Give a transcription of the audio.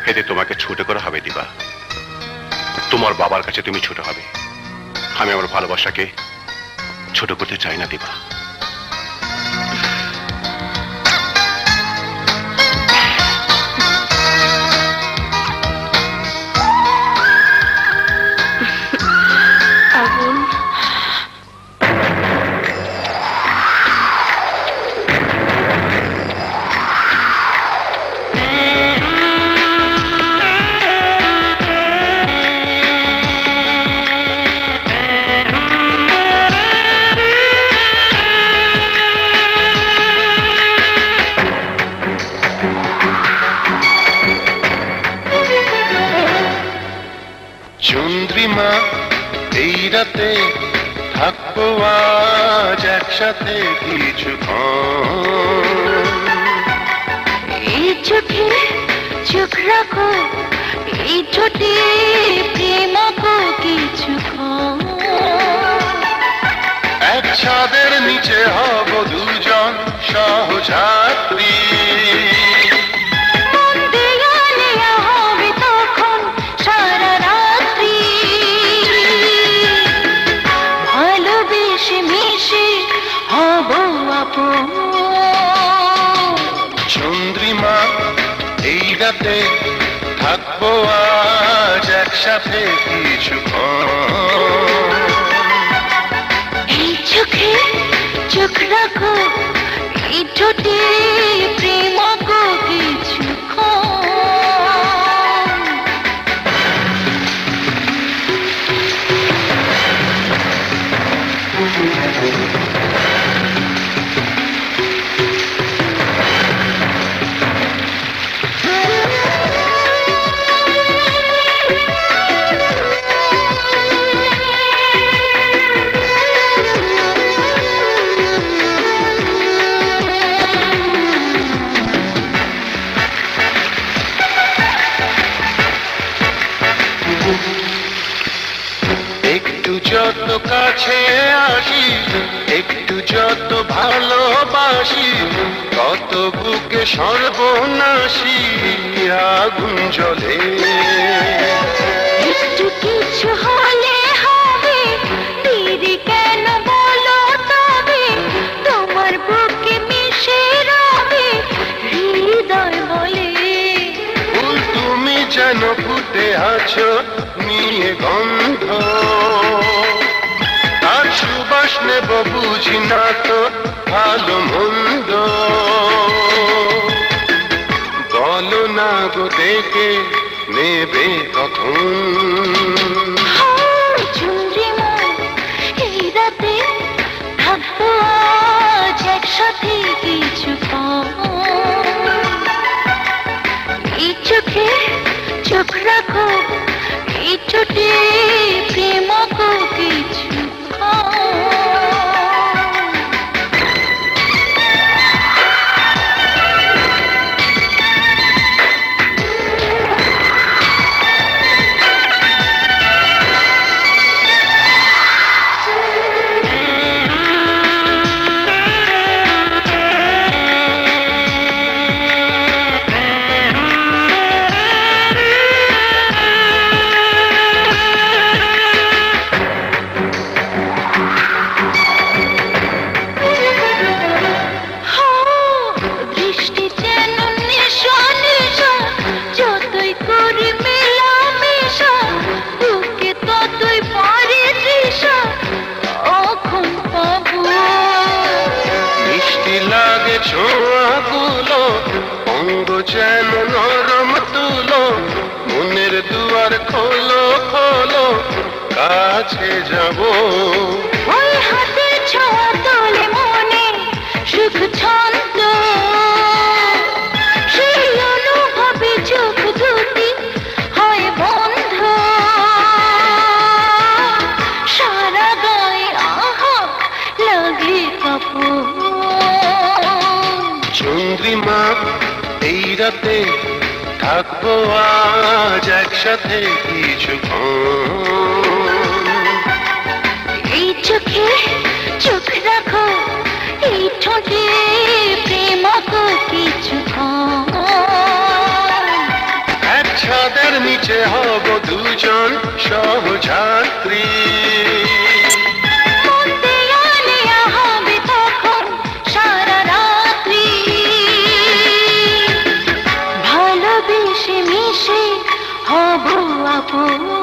এতে তোমাকে ছোট করা হবে দিবা। তোমার বাবার কাছে তুমি ছোট হবে। আমি আমার ভালোবাসাকে ছোট করতে চাই না দিবা। চন্দ্রিমা এই রাতে থাকবো আজ একসাথে কিছুক্ষণ। এই চোখে চোখ রাখো, এই ঠোঁটে প্রেম আঁকো কিছুক্ষণ। এক ছাদের নিচে হব দুজন সহযাত্রী। চন্দ্রিমা এই রাতে থাকবো আজ একসাথে কিছুক্ষণ। এই চোখে চোখ রাখো, এই ঠোঁটে প্রেম আঁকো কিছুক্ষণ। একটু যত কাছে আসি, একটু যত ভালোবাসি, কত বুকে সর্বনাশী আগুন জ্বলে। একটু কিছু হলে হবে, দেরি কেন বলো তবে, তোমার বুকে মিশে রবে হৃদয় বলে। ফুল তুমি যেন ফুটে আছো নিয়ে গন্ধ, তার সুবাস নেব বুঝি না তো ভালো মন্দ। বলো না গো ডেকে নেবে কখন। চন্দ্রিমা এই রাতে থাকবো আজ একসাথে কিছুক্ষণ। এই চোখে চোখ রাখো, এই ঠোঁটে প্রেম আঁকো কিছুক্ষণ। ছোঁয়াগুলো অঙ্গ যেন নরম তুলো, মনের দুয়ার খোলো খোলো, কাছে যাব। ওই হাতের ছোঁয়া তোলে মনে সুখ ছন্দ, সেই অনুভবে চোখ দুটি হয় বন্ধ। সারা গায়ে আহা লাগে কাপড়। চন্দ্রিমা এই রাতে থাকবো আজ একসাথে কিছুক্ষণ। এই চোখে চোখ রাখো, এই ঠোঁটে প্রেম আঁকো কিছুক্ষণ। এক নিচে হব দুজন সহযাত্রী। মন দেয়ালে হবে তখন সারা রাত্রি, ভালোবেসে মিশে হব আপন।